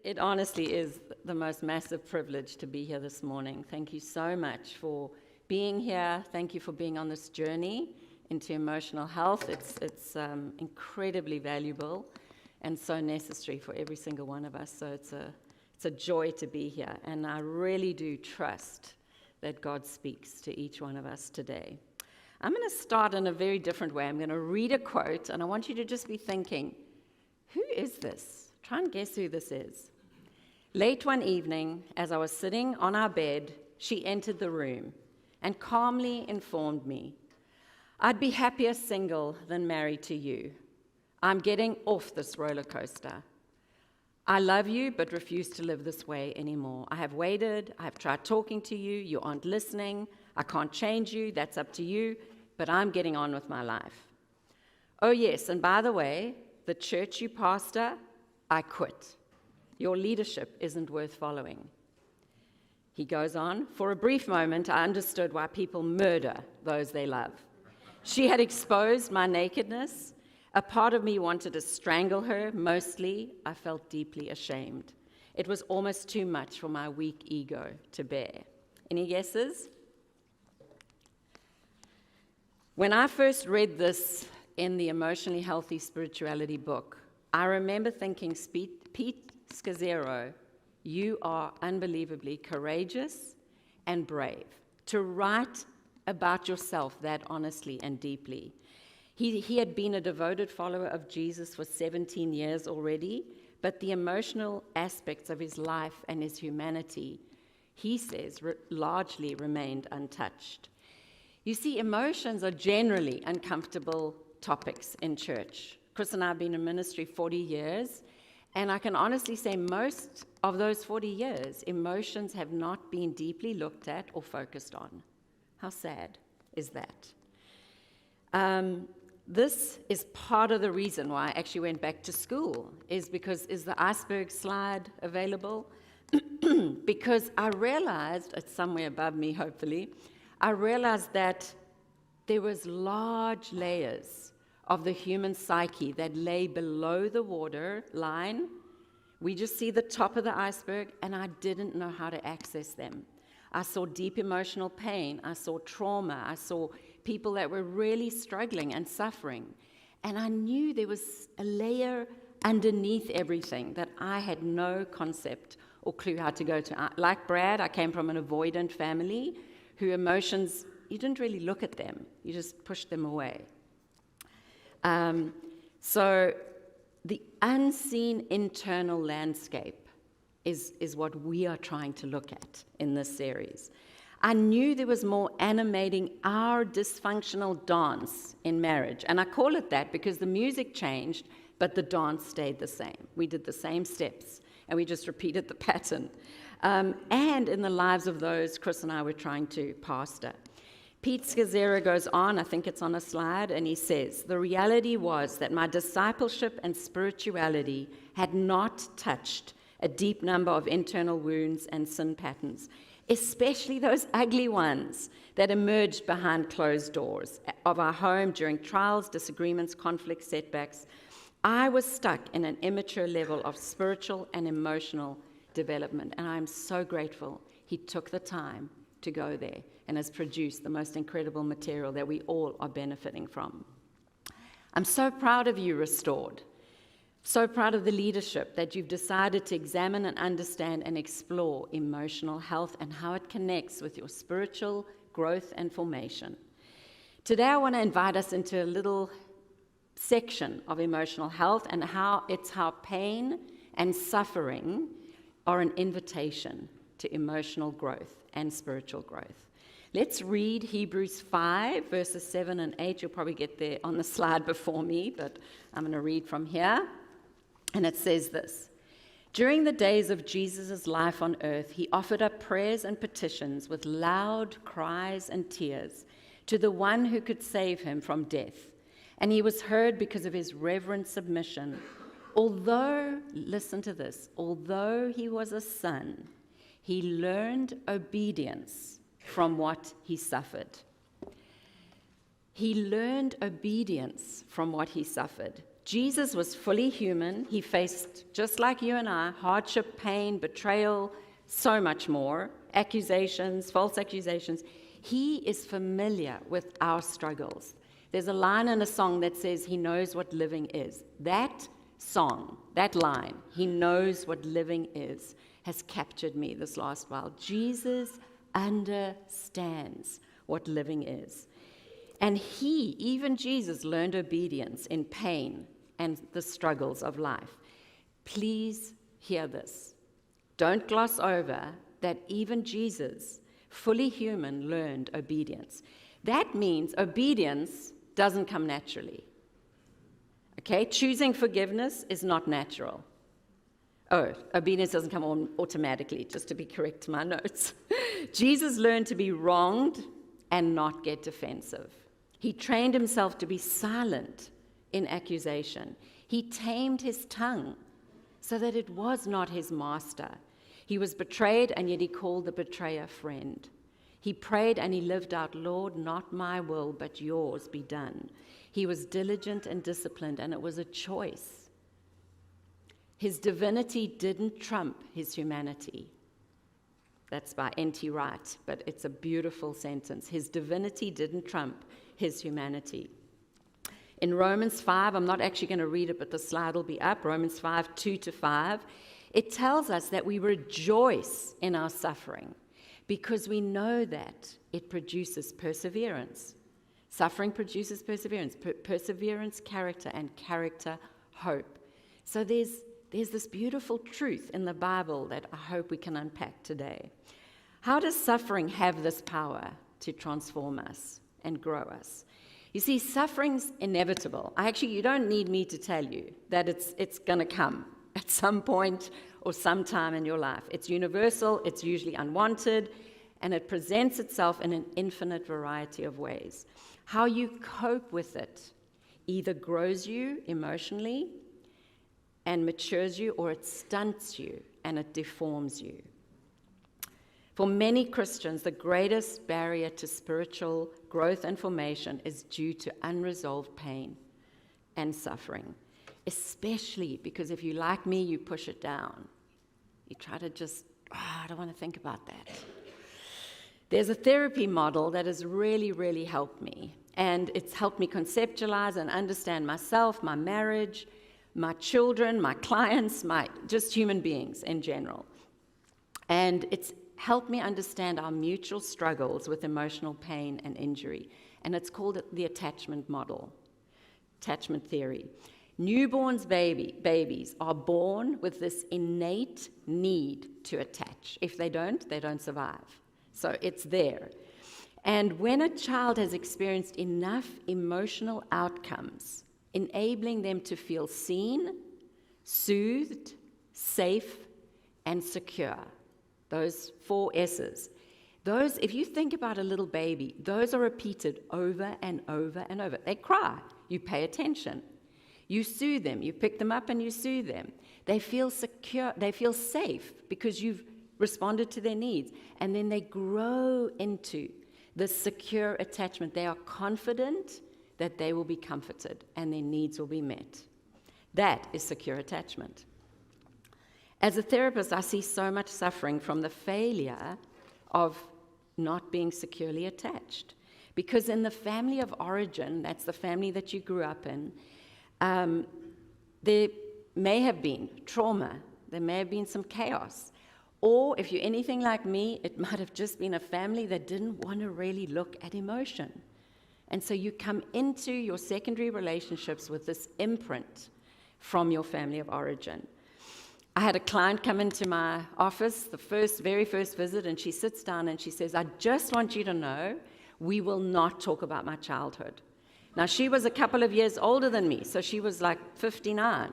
It honestly is the most massive privilege to be here this morning. Thank you so much for being here. Thank you for being on this journey into emotional health. It's incredibly valuable and so necessary for every single one of us. So it's a joy to be here. And I really do trust that God speaks to each one of us today. I'm going to start in a very different way. I'm going to read a quote, and I want you to just be thinking, who is this? Try and guess who this is. Late one evening, as I was sitting on our bed, she entered the room and calmly informed me, "I'd be happier single than married to you. I'm getting off this roller coaster. I love you, but refuse to live this way anymore. I have waited. I have tried talking to you. You aren't listening. I can't change you. That's up to you. But I'm getting on with my life. Oh, yes, and by the way, the church you pastor, I quit. Your leadership isn't worth following." He goes on, "For a brief moment, I understood why people murder those they love. She had exposed my nakedness. A part of me wanted to strangle her. Mostly, I felt deeply ashamed. It was almost too much for my weak ego to bear." Any guesses? When I first read this in the Emotionally Healthy Spirituality book, I remember thinking, Pete Scazzero, you are unbelievably courageous and brave to write about yourself that honestly and deeply. He had been a devoted follower of Jesus for 17 years already, but the emotional aspects of his life and his humanity, he says, largely remained untouched. You see, emotions are generally uncomfortable topics in church. Chris and I have been in ministry 40 years, and I can honestly say most of those 40 years, emotions have not been deeply looked at or focused on. How sad is that? This is part of the reason why I actually went back to school, is the iceberg slide available? Because I realized, it's somewhere above me hopefully, I realized that there was large layers of the human psyche that lay below the water line. We just see the top of the iceberg, and I didn't know how to access them. I saw deep emotional pain. I saw trauma. I saw people that were really struggling and suffering. And I knew there was a layer underneath everything that I had no concept or clue how to go to. Like Brad, I came from an avoidant family who emotions, you didn't really look at them. You just pushed them away. So the unseen internal landscape is what we are trying to look at in this series. I knew there was more animating our dysfunctional dance in marriage. And I call it that because the music changed, but the dance stayed the same. We did the same steps, and we just repeated the pattern. And in the lives of those Chris and I were trying to pastor. Pete Scazzero goes on, I think it's on a slide, and he says, "The reality was that my discipleship and spirituality had not touched a deep number of internal wounds and sin patterns, especially those ugly ones that emerged behind closed doors of our home during trials, disagreements, conflicts, setbacks. I was stuck in an immature level of spiritual and emotional development, and I'm so grateful he took the time to go there and has produced the most incredible material that we all are benefiting from. I'm so proud of you, Restored. So proud of the leadership that you've decided to examine and understand and explore emotional health and how it connects with your spiritual growth and formation. Today, I want to invite us into a little section of emotional health and how pain and suffering are an invitation to emotional growth and spiritual growth. Let's read Hebrews 5, verses 7 and 8. You'll probably get there on the slide before me, but I'm going to read from here. And it says this: "During the days of Jesus' life on earth, he offered up prayers and petitions with loud cries and tears to the one who could save him from death. And he was heard because of his reverent submission. Although, listen to this, although he was a son, he learned obedience from what he suffered." He learned obedience from what he suffered. Jesus was fully human. He faced, just like you and I, hardship, pain, betrayal, so much more, accusations, false accusations. He is familiar with our struggles. There's a line in a song that says, he knows what living is. That song, that line, he knows what living is, has captured me this last while. Jesus understands what living is. And he, even Jesus, learned obedience in pain and the struggles of life. Please hear this. Don't gloss over that even Jesus, fully human, learned obedience. That means obedience doesn't come naturally. Okay? Choosing forgiveness is not natural. Oh, obedience doesn't come on automatically, just to be correct to my notes. Jesus learned to be wronged and not get defensive. He trained himself to be silent in accusation. He tamed his tongue so that it was not his master. He was betrayed, and yet he called the betrayer friend. He prayed and he lived out, Lord, not my will, but yours be done. He was diligent and disciplined, and it was a choice. His divinity didn't trump his humanity. That's by N.T. Wright, but it's a beautiful sentence. His divinity didn't trump his humanity. In Romans 5, I'm not actually going to read it, but the slide will be up, Romans 5, 2-5, it tells us that we rejoice in our suffering because we know that it produces perseverance. Suffering produces perseverance, perseverance, character, and character, hope. So there's this beautiful truth in the Bible that I hope we can unpack today. How does suffering have this power to transform us and grow us? You see, suffering's inevitable. You don't need me to tell you that it's going to come at some point or sometime in your life. It's universal, it's usually unwanted, and it presents itself in an infinite variety of ways. How you cope with it either grows you emotionally and matures you, or it stunts you and it deforms you. For many Christians, the greatest barrier to spiritual growth and formation is due to unresolved pain and suffering, especially because if you're like me, you push it down. You try to just, I don't want to think about that. There's a therapy model that has really, really helped me, and it's helped me conceptualize and understand myself, my marriage, my children, my clients, just human beings in general. And it's helped me understand our mutual struggles with emotional pain and injury. And it's called the attachment model, attachment theory. Newborns, babies are born with this innate need to attach. If they don't survive. So it's there. And when a child has experienced enough emotional outcomes, enabling them to feel seen, soothed, safe, and secure, those 4 S's. Those, if you think about a little baby, those are repeated over and over and over. They cry, you pay attention. You soothe them, you pick them up and you soothe them. They feel secure, they feel safe because you've responded to their needs. And then they grow into this secure attachment. They are confident that they will be comforted and their needs will be met. That is secure attachment. As a therapist, I see so much suffering from the failure of not being securely attached. Because in the family of origin, that's the family that you grew up in, there may have been trauma, there may have been some chaos. Or if you're anything like me, it might have just been a family that didn't want to really look at emotion. And so you come into your secondary relationships with this imprint from your family of origin. I had a client come into my office, the very first visit, and she sits down and she says, I just want you to know, we will not talk about my childhood. Now, she was a couple of years older than me, so she was like 59.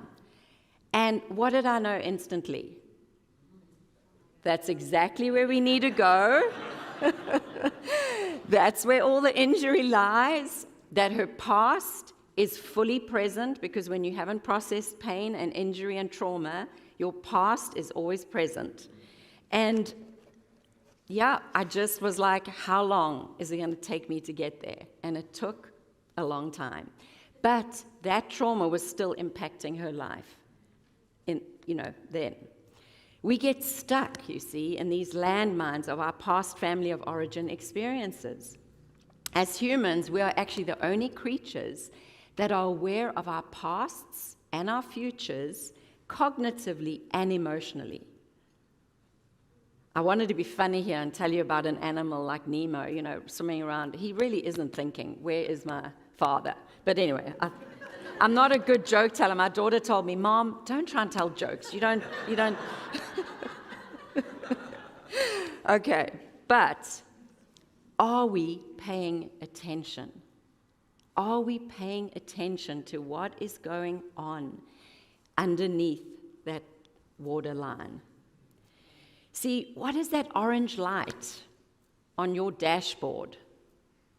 And what did I know instantly? That's exactly where we need to go. That's where all the injury lies, that her past is fully present, because when you haven't processed pain and injury and trauma, your past is always present. And yeah, I just was like, how long is it going to take me to get there? And it took a long time. But that trauma was still impacting her life then. We get stuck, you see, in these landmines of our past family of origin experiences. As humans, we are actually the only creatures that are aware of our pasts and our futures cognitively and emotionally. I wanted to be funny here and tell you about an animal like Nemo, swimming around. He really isn't thinking, where is my father? But anyway, I'm not a good joke teller. My daughter told me, Mom, don't try and tell jokes. You don't. Okay, but are we paying attention? Are we paying attention to what is going on underneath that waterline? See, what is that orange light on your dashboard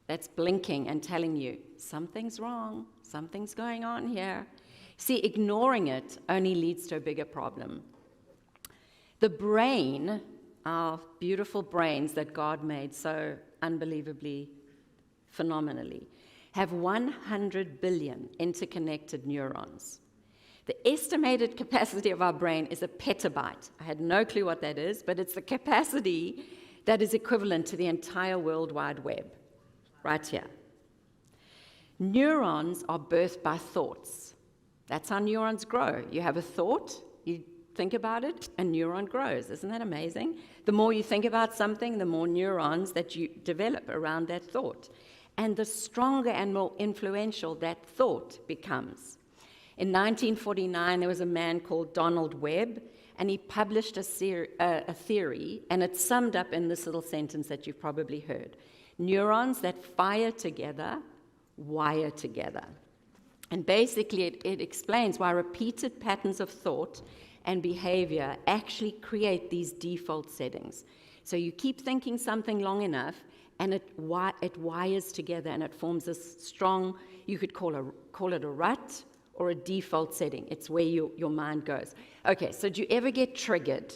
that's blinking and telling you something's wrong, something's going on here? See, ignoring it only leads to a bigger problem. The brain, our beautiful brains that God made so unbelievably, phenomenally, have 100 billion interconnected neurons. The estimated capacity of our brain is a petabyte. I had no clue what that is, but it's the capacity that is equivalent to the entire World Wide Web, right here. Neurons are birthed by thoughts. That's how neurons grow. You have a thought, you think about it, a neuron grows. Isn't that amazing? The more you think about something, the more neurons that you develop around that thought. And the stronger and more influential that thought becomes. In 1949, there was a man called Donald Webb, and he published a theory, and it's summed up in this little sentence that you've probably heard. Neurons that fire together, wire together. And basically, it explains why repeated patterns of thought and behavior actually create these default settings. So you keep thinking something long enough, and it wires together, and it forms this strong, you could call it a rut, or a default setting. It's where your mind goes. Okay, so do you ever get triggered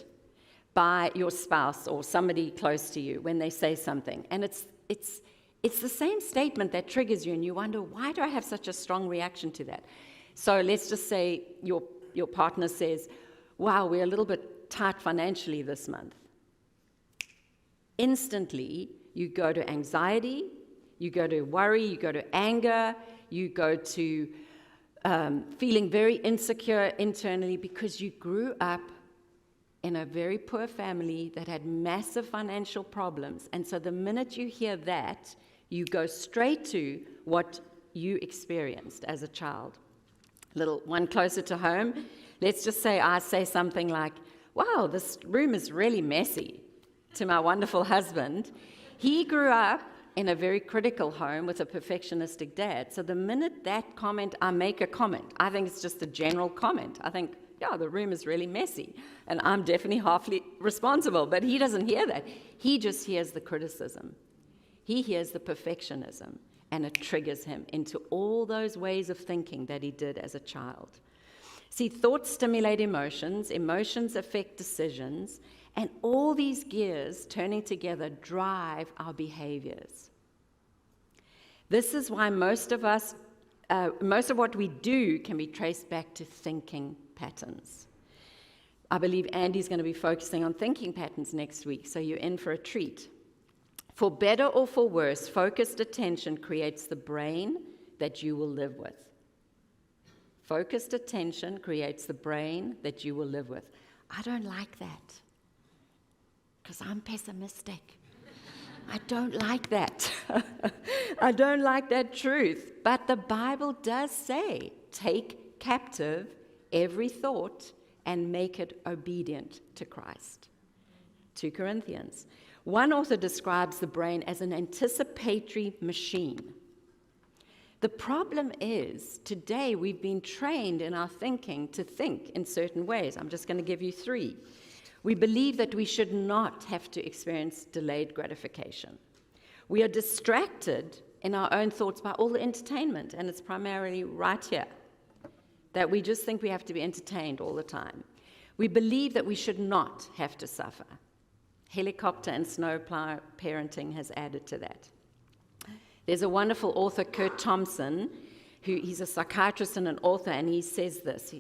by your spouse or somebody close to you when they say something? And it's the same statement that triggers you, and you wonder, why do I have such a strong reaction to that? So let's just say your partner says, wow, we're a little bit tight financially this month. Instantly, you go to anxiety, you go to worry, you go to anger, you go to feeling very insecure internally because you grew up in a very poor family that had massive financial problems. And so the minute you hear that, you go straight to what you experienced as a child. Little one closer to home, let's just say I say something like, wow, this room is really messy, to my wonderful husband. He grew up in a very critical home with a perfectionistic dad. So the minute that comment, I make a comment. I think it's just a general comment. I think, yeah, the room is really messy, and I'm definitely halfly responsible. But he doesn't hear that. He just hears the criticism. He hears the perfectionism, and it triggers him into all those ways of thinking that he did as a child. See, thoughts stimulate emotions, emotions affect decisions, and all these gears turning together drive our behaviors. This is why most of what we do can be traced back to thinking patterns. I believe Andy's going to be focusing on thinking patterns next week, so you're in for a treat. For better or for worse, focused attention creates the brain that you will live with. Focused attention creates the brain that you will live with. I don't like that, because I'm pessimistic. I don't like that. I don't like that truth. But the Bible does say, take captive every thought and make it obedient to Christ. 2 Corinthians. One author describes the brain as an anticipatory machine. The problem is, today we've been trained in our thinking to think in certain ways. I'm just going to give you 3. We believe that we should not have to experience delayed gratification. We are distracted in our own thoughts by all the entertainment, and it's primarily right here, that we just think we have to be entertained all the time. We believe that we should not have to suffer. Helicopter and snowplow parenting has added to that. There's a wonderful author, Kurt Thompson, he's a psychiatrist and an author, and he says this,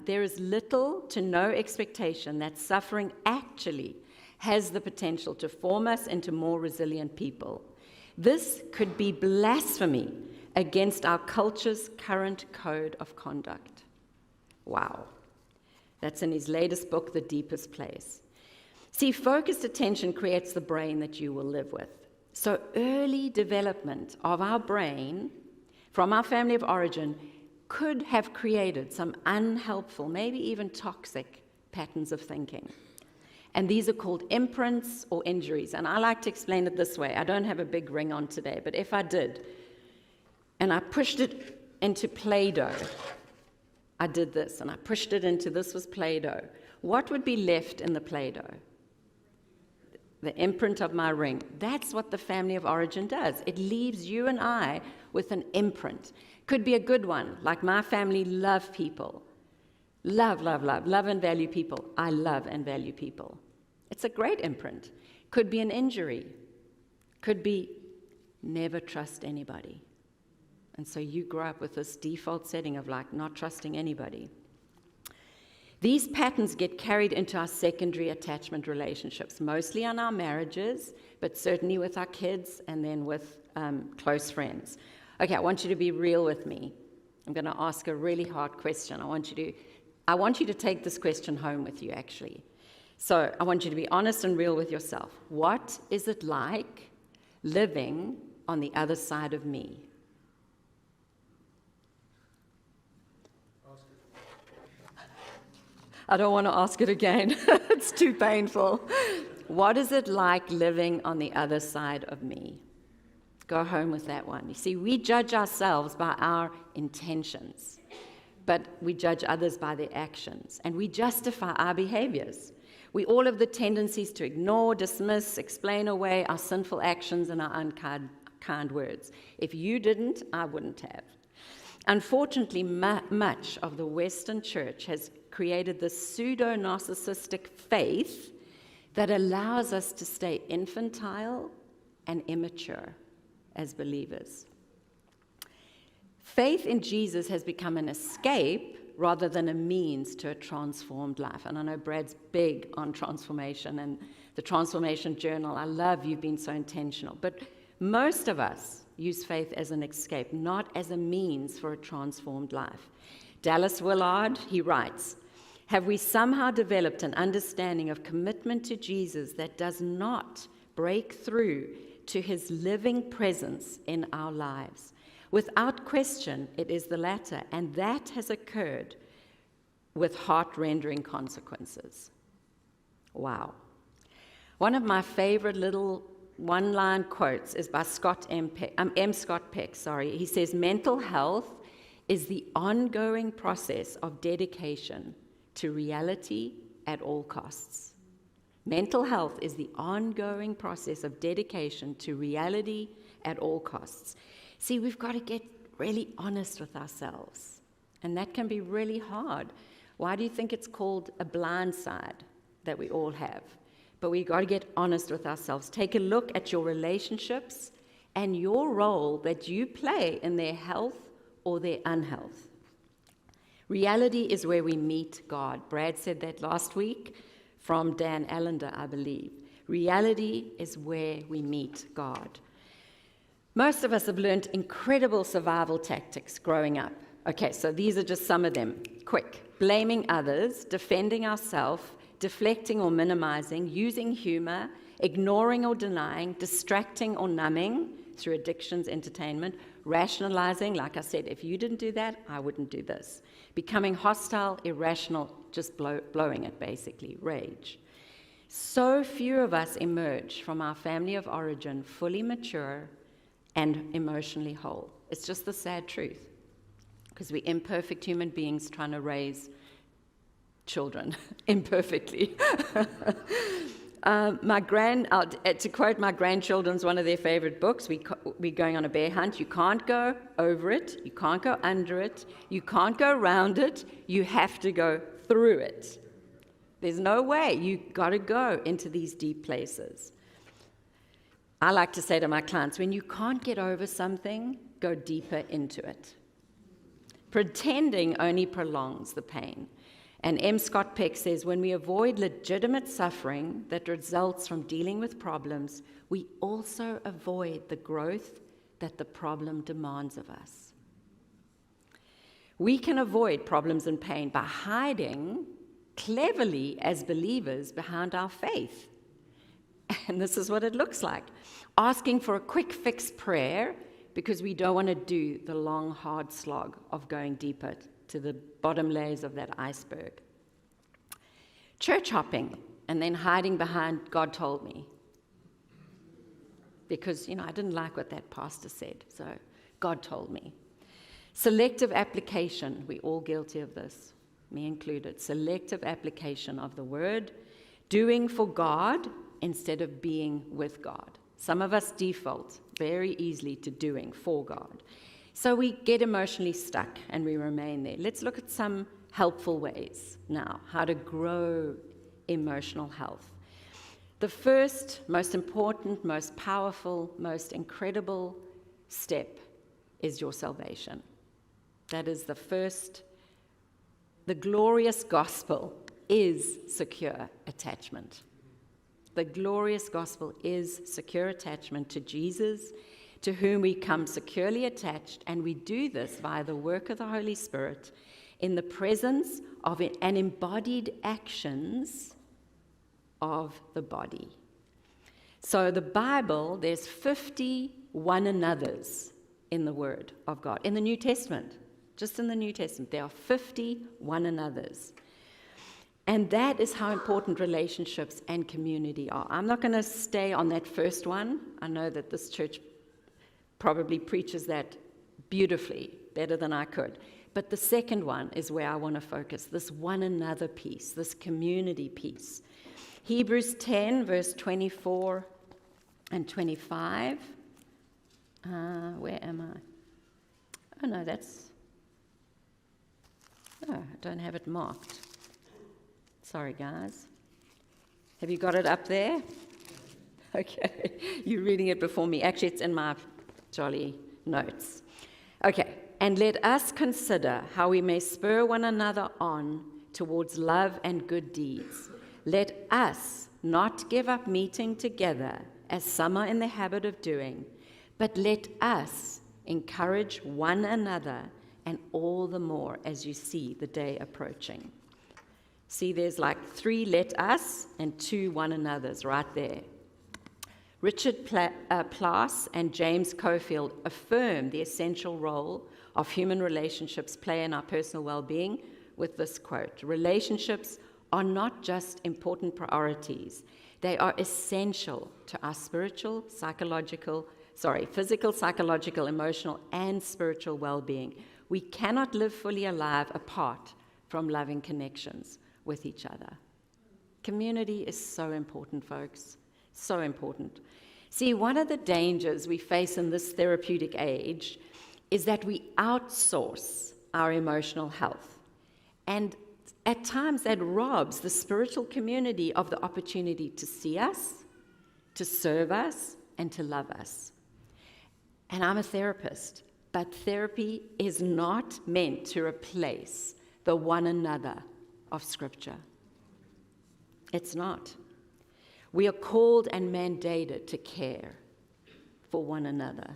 there is little to no expectation that suffering actually has the potential to form us into more resilient people. This could be blasphemy against our culture's current code of conduct. Wow. That's in his latest book, The Deepest Place. See, focused attention creates the brain that you will live with. So early development of our brain from our family of origin could have created some unhelpful, maybe even toxic patterns of thinking. And these are called imprints or injuries. And I like to explain it this way. I don't have a big ring on today, but if I did, and I pushed it into Play-Doh, I did this, and I pushed it into, this was Play-Doh. What would be left in the Play-Doh? The imprint of my ring. That's what the family of origin does. It leaves you and I with an imprint. Could be a good one, like my family love people. Love and value people. I love and value people. It's a great imprint. Could be an injury. Could be never trust anybody. And so you grow up with this default setting of like not trusting anybody. These patterns get carried into our secondary attachment relationships, mostly on our marriages, but certainly with our kids and then with close friends. Okay, I want you to be real with me. I'm going to ask a really hard question. I want you to take this question home with you, actually. So I want you to be honest and real with yourself. What is it like living on the other side of me? I don't want to ask it again. It's too painful. What is it like living on the other side of me? Go home with that one. You see, we judge ourselves by our intentions, but we judge others by their actions, and we justify our behaviors. We all have the tendencies to ignore, dismiss, explain away our sinful actions and our unkind words. If you didn't, I wouldn't have. Unfortunately, much of the Western church has created this pseudo-narcissistic faith that allows us to stay infantile and immature as believers. Faith in Jesus has become an escape rather than a means to a transformed life. And I know Brad's big on transformation and the Transformation Journal. I love you've been so intentional. But most of us use faith as an escape, not as a means for a transformed life. Dallas Willard, he writes, have we somehow developed an understanding of commitment to Jesus that does not break through to his living presence in our lives? Without question, it is the latter, and that has occurred with heart-rending consequences. Wow. One of my favorite little one-line quotes is by M. Scott Peck. He says, mental health is the ongoing process of dedication to reality at all costs. Mental health is the ongoing process of dedication to reality at all costs. See, we've got to get really honest with ourselves, and that can be really hard. Why do you think it's called a blind side that we all have? But we've got to get honest with ourselves. Take a look at your relationships and your role that you play in their health or their unhealth. Reality is where we meet God. Brad said that last week from Dan Allender, I believe. Reality is where we meet God. Most of us have learned incredible survival tactics growing up. Okay, so these are just some of them. Quick. Blaming others, defending ourselves, deflecting or minimizing, using humor, ignoring or denying, distracting or numbing through addictions, entertainment, rationalizing, like I said, if you didn't do that, I wouldn't do this. Becoming hostile, irrational, just blowing it basically, rage. So few of us emerge from our family of origin fully mature and emotionally whole. It's just the sad truth, because we're imperfect human beings trying to raise children imperfectly. To quote my grandchildren's one of their favorite books, we're going on a bear hunt. You can't go over it, you can't go under it, you can't go around it, you have to go through it. There's no way. You've got to go into these deep places. I like to say to my clients, when you can't get over something, go deeper into it. Pretending only prolongs the pain. And M. Scott Peck says, when we avoid legitimate suffering that results from dealing with problems, we also avoid the growth that the problem demands of us. We can avoid problems and pain by hiding cleverly as believers behind our faith. And this is what it looks like. Asking for a quick fix prayer because we don't want to do the long, hard slog of going deeper to the bottom layers of that iceberg. Church hopping and then hiding behind God told me. Because, I didn't like what that pastor said, so God told me. Selective application, we're all guilty of this, me included. Selective application of the word, doing for God instead of being with God. Some of us default very easily to doing for God. So we get emotionally stuck and we remain there. Let's look at some helpful ways now, how to grow emotional health. The first, most important, most powerful, most incredible step is your salvation. That is the first. The glorious gospel is secure attachment. The glorious gospel is secure attachment to Jesus, to whom we come securely attached, and we do this via the work of the Holy Spirit in the presence of an embodied actions of the body. So the Bible, there's 50 one another's in the Word of God. In the New Testament, just in the New Testament, there are 50 one another's. And that is how important relationships and community are. I'm not going to stay on that first one. I know that this church probably preaches that beautifully, better than I could. But the second one is where I want to focus, this one another piece, this community piece. Hebrews 10, verse 24 and 25. Where am I? Oh, no, I don't have it marked. Sorry, guys. Have you got it up there? Okay, you're reading it before me. Actually, it's in my jolly notes. Okay, and let us consider how we may spur one another on towards love and good deeds. Let us not give up meeting together, as some are in the habit of doing, but let us encourage one another, and all the more as you see the day approaching. See, there's like 3 let us and 2 one another's right there. Richard Plass and James Cofield affirm the essential role of human relationships play in our personal well-being with this quote: relationships are not just important priorities, they are essential to our physical, psychological, emotional, and spiritual well-being. We cannot live fully alive apart from loving connections with each other. Community is so important, folks, so important. See, one of the dangers we face in this therapeutic age is that we outsource our emotional health. And at times that robs the spiritual community of the opportunity to see us, to serve us, and to love us. And I'm a therapist, but therapy is not meant to replace the one another of Scripture. It's not. We are called and mandated to care for one another.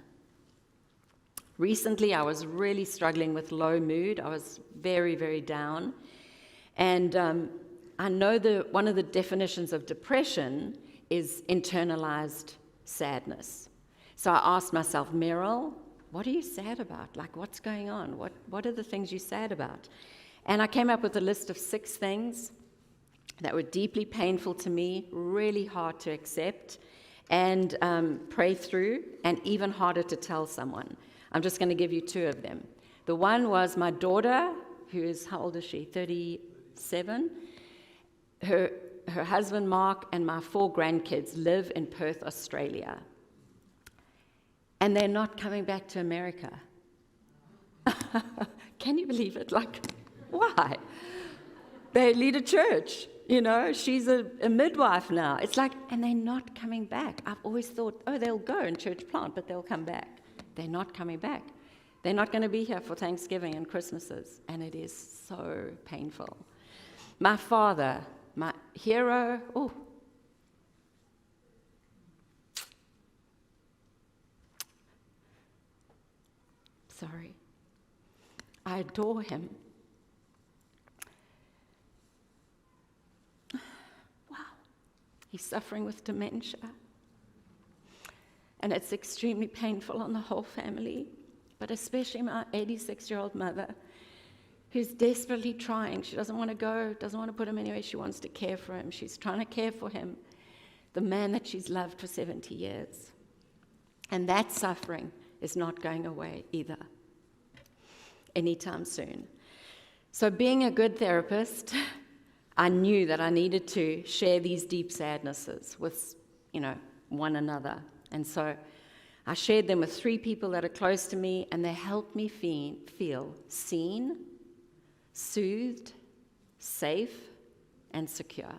Recently, I was really struggling with low mood. I was very, very down. And I know one of the definitions of depression is internalized sadness. So I asked myself, Meryl, what are you sad about? Like, what's going on? What are the things you're sad about? And I came up with a list of 6 things that were deeply painful to me, really hard to accept and pray through, and even harder to tell someone. I'm just going to give you 2 of them. The one was my daughter, who is, how old is she? 37. Her husband, Mark, and my 4 grandkids live in Perth, Australia. And they're not coming back to America. Can you believe it? Like, why? They lead a church, she's a midwife now. It's like, and they're not coming back. I've always thought, they'll go and church plant, but they'll come back. They're not coming back. They're not going to be here for Thanksgiving and Christmases, and it is so painful. My father, my hero, sorry. I adore him. Wow. He's suffering with dementia. And it's extremely painful on the whole family, but especially my 86-year-old mother, who's desperately trying. She doesn't want to go, doesn't want to put him anywhere. She wants to care for him. She's trying to care for him, the man that she's loved for 70 years. And that suffering is not going away either, anytime soon. So being a good therapist, I knew that I needed to share these deep sadnesses with, one another. And so I shared them with 3 people that are close to me, and they helped me feel seen, soothed, safe, and secure.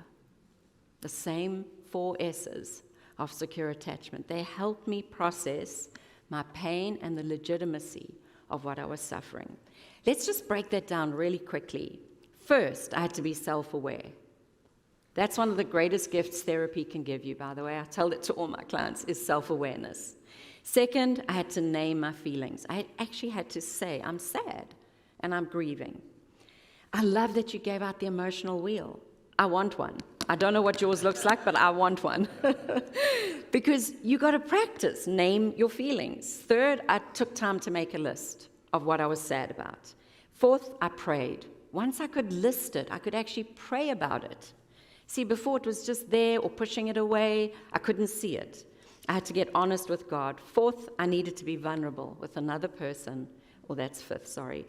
The same 4 S's of secure attachment. They helped me process my pain and the legitimacy of what I was suffering. Let's just break that down really quickly. First, I had to be self-aware. That's one of the greatest gifts therapy can give you, by the way. I tell it to all my clients, is self-awareness. Second, I had to name my feelings. I actually had to say, I'm sad and I'm grieving. I love that you gave out the emotional wheel. I want one. I don't know what yours looks like, but I want one. Because you got to practice, name your feelings. Third, I took time to make a list of what I was sad about. Fourth, I prayed. Once I could list it, I could actually pray about it. See, before it was just there or pushing it away, I couldn't see it. I had to get honest with God. Fourth, I needed to be vulnerable with another person, or that's fifth, sorry.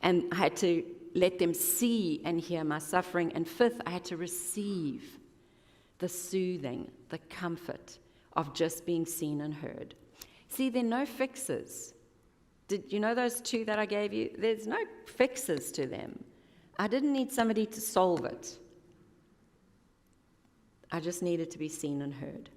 And I had to let them see and hear my suffering. And fifth, I had to receive the soothing, the comfort of just being seen and heard. See, there are no fixes. Did you know those 2 that I gave you? There's no fixes to them. I didn't need somebody to solve it. I just needed to be seen and heard.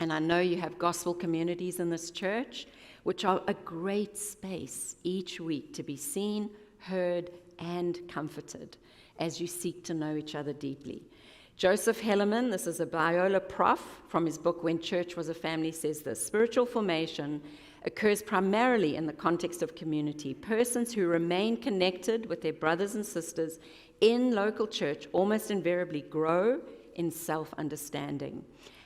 And I know you have gospel communities in this church, which are a great space each week to be seen, heard, and comforted as you seek to know each other deeply. Joseph Hellerman, this is a Biola prof from his book When Church Was a Family, says this: spiritual formation occurs primarily in the context of community. Persons who remain connected with their brothers and sisters in local church almost invariably grow in self-understanding,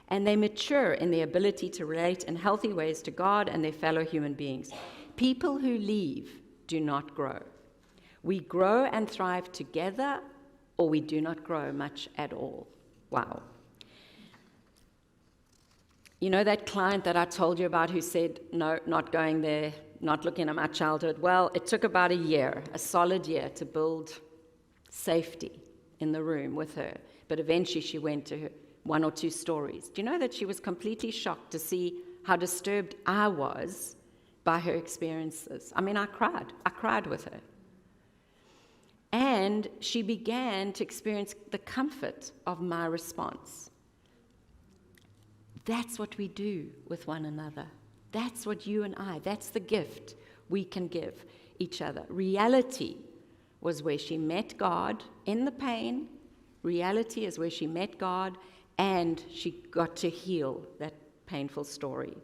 and they mature in their ability to relate in healthy ways to God and their fellow human beings. People who leave do not grow. We grow and thrive together, or we do not grow much at all. Wow. You know that client that I told you about who said, no, not going there, not looking at my childhood? Well, it took about a year, a solid year, to build safety in the room with her. But eventually she went to her 1 or 2 stories. Do you know that she was completely shocked to see how disturbed I was by her experiences? I mean, I cried with her. And she began to experience the comfort of my response. That's what we do with one another. That's what you and I, that's the gift we can give each other. Reality was where she met God in the pain. Reality is where she met God, and she got to heal that painful story.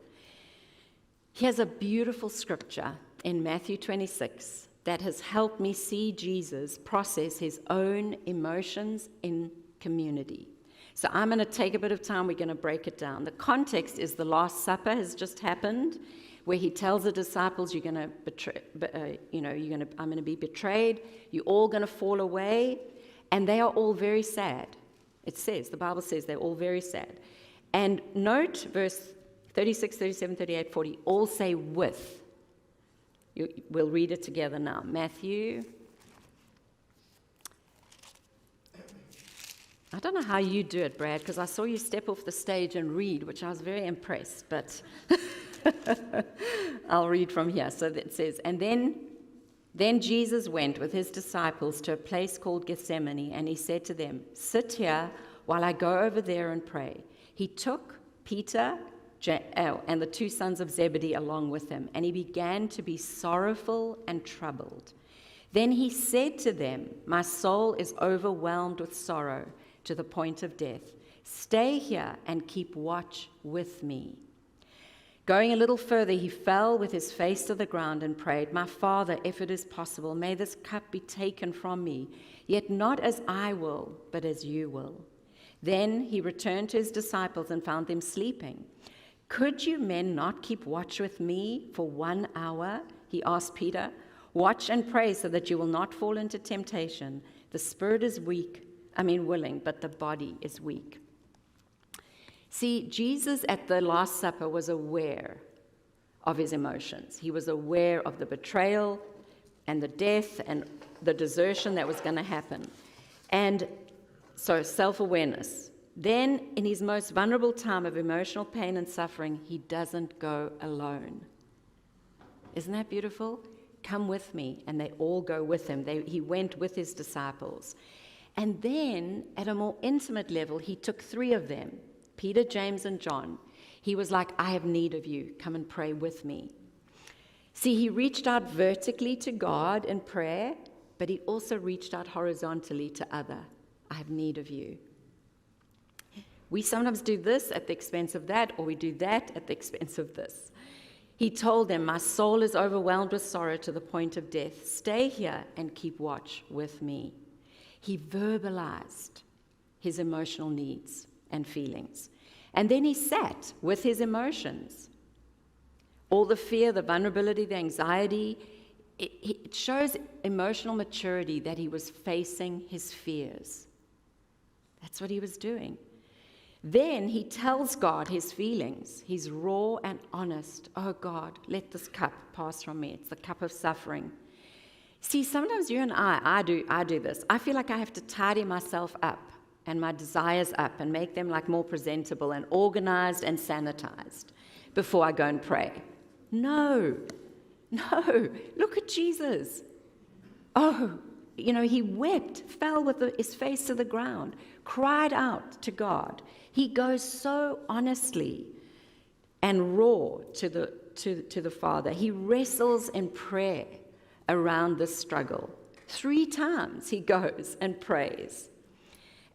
Here's a beautiful scripture in Matthew 26 that has helped me see Jesus process his own emotions in community. So I'm going to take a bit of time. We're going to break it down. The context is the Last Supper has just happened, where he tells the disciples, "You're going to betray. I'm going to be betrayed. You're all going to fall away." And they are all very sad. The Bible says they're all very sad. And note verse 36, 37, 38, 40, all say with. We'll read it together now. Matthew. I don't know how you do it, Brad, because I saw you step off the stage and read, which I was very impressed, but I'll read from here. So it says, and then Jesus went with his disciples to a place called Gethsemane, and he said to them, "Sit here while I go over there and pray." He took Peter, and the 2 sons of Zebedee along with him, and he began to be sorrowful and troubled. Then he said to them, "My soul is overwhelmed with sorrow to the point of death. Stay here and keep watch with me." Going a little further, he fell with his face to the ground and prayed, "My Father, if it is possible, may this cup be taken from me, yet not as I will, but as you will." Then he returned to his disciples and found them sleeping. "Could you men not keep watch with me for 1 hour?" he asked Peter. "Watch and pray so that you will not fall into temptation. The spirit is willing, but the body is weak." See, Jesus at the Last Supper was aware of his emotions. He was aware of the betrayal and the death and the desertion that was going to happen. And so self-awareness. Then, in his most vulnerable time of emotional pain and suffering, he doesn't go alone. Isn't that beautiful? "Come with me," and they all go with him. He went with his disciples. And then, at a more intimate level, he took 3 of them, Peter, James, and John. He was like, "I have need of you. Come and pray with me." See, he reached out vertically to God in prayer, but he also reached out horizontally to other. "I have need of you." We sometimes do this at the expense of that, or we do that at the expense of this. He told them, "My soul is overwhelmed with sorrow to the point of death. Stay here and keep watch with me." He verbalized his emotional needs and feelings. And then he sat with his emotions. All the fear, the vulnerability, the anxiety, it shows emotional maturity that he was facing his fears. That's what he was doing. Then he tells God his feelings. He's raw and honest. "Oh God, let this cup pass from me. It's the cup of suffering." See, sometimes you and I do this. I feel like I have to tidy myself up and my desires up and make them like more presentable and organized and sanitized before I go and pray. No, look at Jesus. Oh, he wept, fell with his face to the ground, cried out to God. He goes so honestly and raw to the Father. He wrestles in prayer around this struggle. 3 times he goes and prays.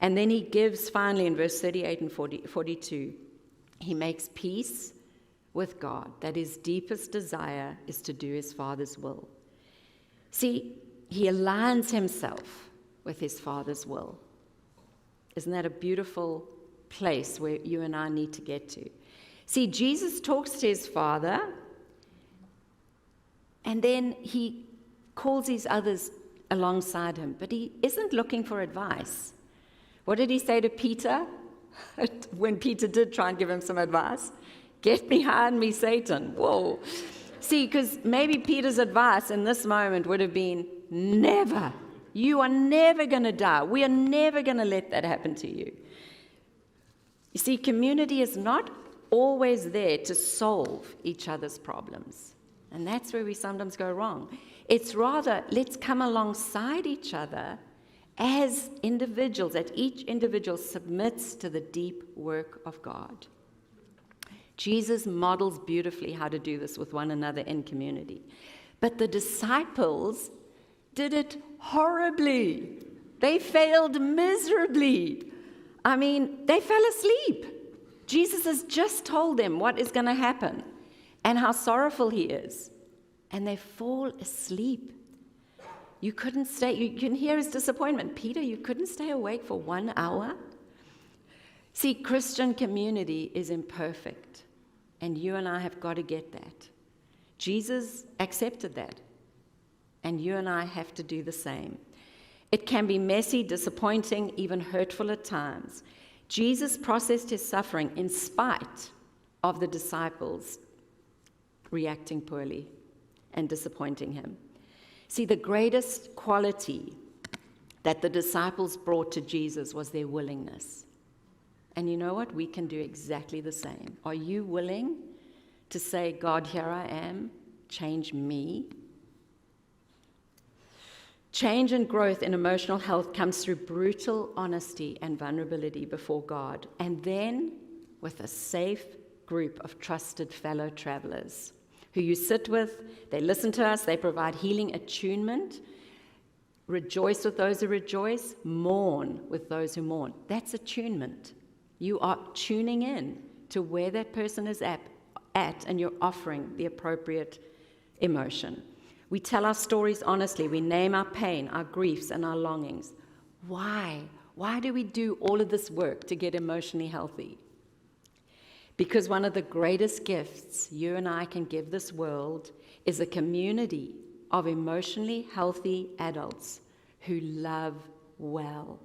And then he gives, finally, in verse 38 and 42, he makes peace with God, that his deepest desire is to do his Father's will. See, he aligns himself with his Father's will. Isn't that a beautiful place where you and I need to get to? See, Jesus talks to his Father, and then he calls these others alongside him, but he isn't looking for advice. What did he say to Peter when Peter did try and give him some advice? "Get behind me, Satan." Whoa. See, because maybe Peter's advice in this moment would have been, "Never. You are never going to die. We are never going to let that happen to you." You see, community is not always there to solve each other's problems. And that's where we sometimes go wrong. It's rather, let's come alongside each other as individuals, that each individual submits to the deep work of God. Jesus models beautifully how to do this with one another in community. But the disciples did it horribly. They failed miserably. They fell asleep. Jesus has just told them what is going to happen and how sorrowful he is. And they fall asleep. You couldn't stay. You can hear his disappointment. "Peter, you couldn't stay awake for 1 hour?" See, Christian community is imperfect, and you and I have got to get that. Jesus accepted that, and you and I have to do the same. It can be messy, disappointing, even hurtful at times. Jesus processed his suffering in spite of the disciples reacting poorly and disappointing him. See, the greatest quality that the disciples brought to Jesus was their willingness. And you know what? We can do exactly the same. Are you willing to say, "God, here I am, change me"? Change and growth in emotional health comes through brutal honesty and vulnerability before God, and then with a safe group of trusted fellow travelers who you sit with, they listen to us, they provide healing attunement. Rejoice with those who rejoice, mourn with those who mourn. That's attunement. You are tuning in to where that person is at, and you're offering the appropriate emotion. We tell our stories honestly. We name our pain, our griefs, and our longings. Why? Why do we do all of this work to get emotionally healthy? Because one of the greatest gifts you and I can give this world is a community of emotionally healthy adults who love well.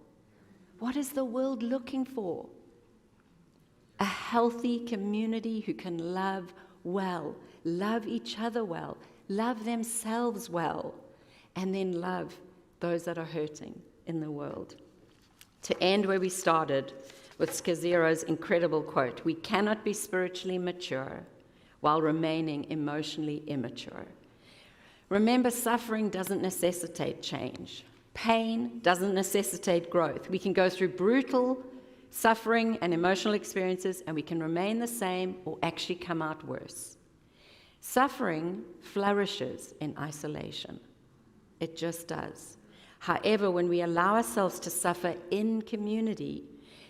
What is the world looking for? A healthy community who can love well, love each other well, love themselves well, and then love those that are hurting in the world. To end where we started with Scazzero's incredible quote, we cannot be spiritually mature while remaining emotionally immature. Remember, suffering doesn't necessitate change. Pain doesn't necessitate growth. We can go through brutal suffering and emotional experiences, and we can remain the same or actually come out worse. Suffering flourishes in isolation. It just does. However, when we allow ourselves to suffer in community,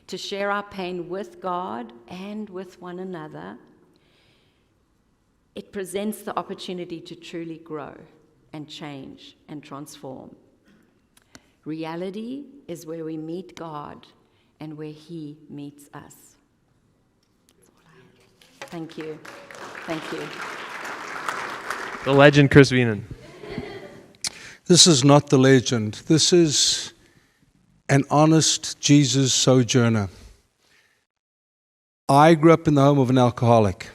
to share our pain with God and with one another, it presents the opportunity to truly grow and change and transform. Reality is where we meet God and where He meets us. That's all I have. Thank you. Thank you. The legend, Chris Wienen. This is not the legend. This is an honest Jesus sojourner. I grew up in the home of an alcoholic.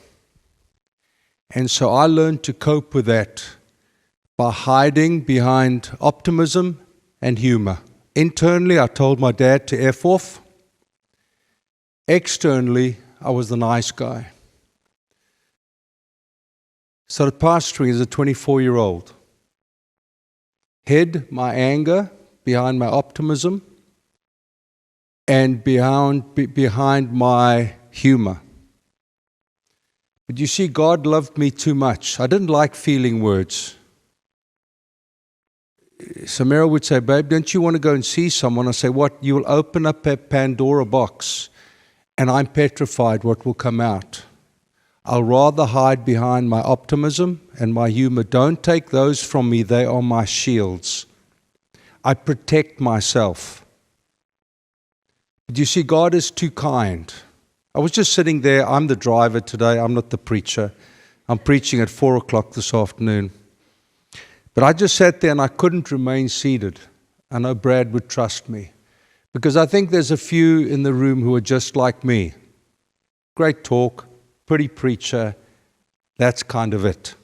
And so I learned to cope with that by hiding behind optimism and humor. Internally, I told my dad to F off. Externally, I was the nice guy. Started pastoring as a 24-year-old. Hid my anger behind my optimism and behind my humor. But you see, God loved me too much. I didn't like feeling words. Samira would say, babe, don't you want to go and see someone? I say, what? You will open up a Pandora box and I'm petrified what will come out. I'll rather hide behind my optimism and my humor. Don't take those from me. They are my shields. I protect myself. But you see, God is too kind. I was just sitting there. I'm the driver today. I'm not the preacher. I'm preaching at 4 o'clock this afternoon. But I just sat there and I couldn't remain seated. I know Brad would trust me. Because I think there's a few in the room who are just like me. Great talk, pretty preacher. That's kind of it.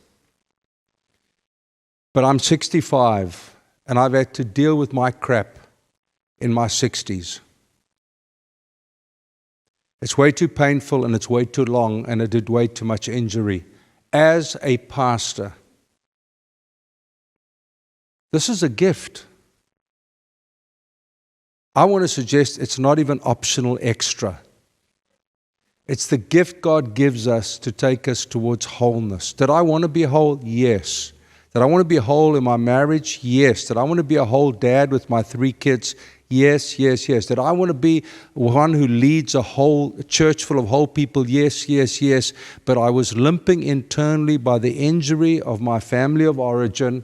But I'm 65 and I've had to deal with my crap in my 60s. It's way too painful and it's way too long and it did way too much injury. As a pastor, this is a gift. I want to suggest it's not even optional extra. It's the gift God gives us to take us towards wholeness. Did I want to be whole? Yes. Did I want to be whole in my marriage? Yes. Did I want to be a whole dad with my 3 kids? Yes, yes, yes. Did I want to be one who leads a whole church full of whole people? Yes, yes, yes. But I was limping internally by the injury of my family of origin,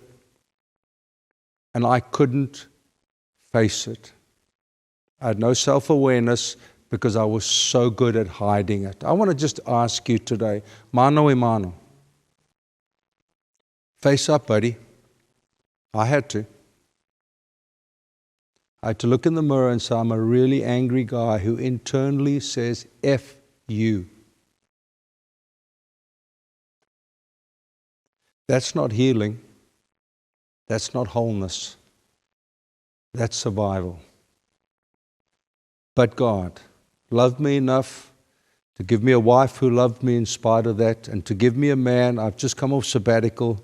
and I couldn't face it. I had no self-awareness because I was so good at hiding it. I want to just ask you today, mano a mano. Face up, buddy. I had to. I had to look in the mirror and say, I'm a really angry guy who internally says, F you. That's not healing. That's not wholeness. That's survival. But God loved me enough to give me a wife who loved me in spite of that, and to give me a man. I've just come off sabbatical,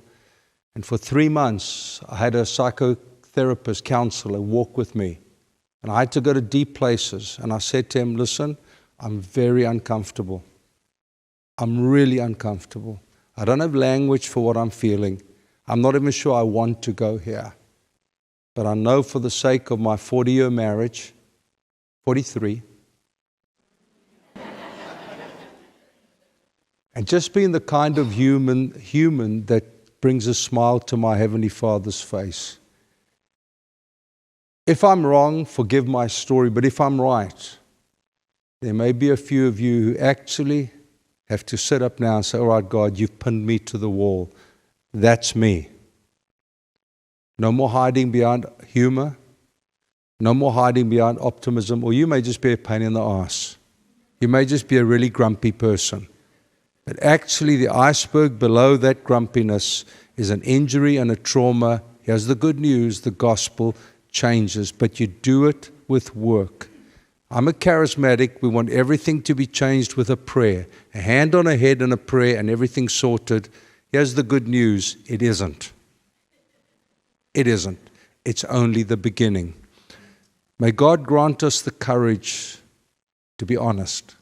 and for 3 months I had a psychotherapist, counselor, walk with me. And I had to go to deep places, and I said to him, listen, I'm very uncomfortable. I'm really uncomfortable. I don't have language for what I'm feeling. I'm not even sure I want to go here. But I know for the sake of my 40-year marriage, 43, and just being the kind of human that brings a smile to my Heavenly Father's face. If I'm wrong, forgive my story, but if I'm right, there may be a few of you who actually have to sit up now and say, all right, God, you've pinned me to the wall. That's me. No more hiding behind humor. No more hiding behind optimism. Or you may just be a pain in the ass. You may just be a really grumpy person. But actually the iceberg below that grumpiness is an injury and a trauma. Here's the good news, the gospel changes, but you do it with work. I'm a charismatic. We want everything to be changed with a prayer. A hand on a head and a prayer and everything's sorted. Here's the good news, it isn't. It isn't. It's only the beginning. May God grant us the courage to be honest.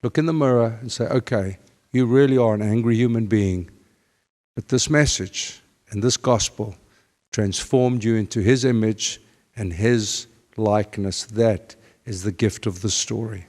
Look in the mirror and say, okay, you really are an angry human being, but this message and this gospel transformed you into His image and His likeness. That is the gift of the story.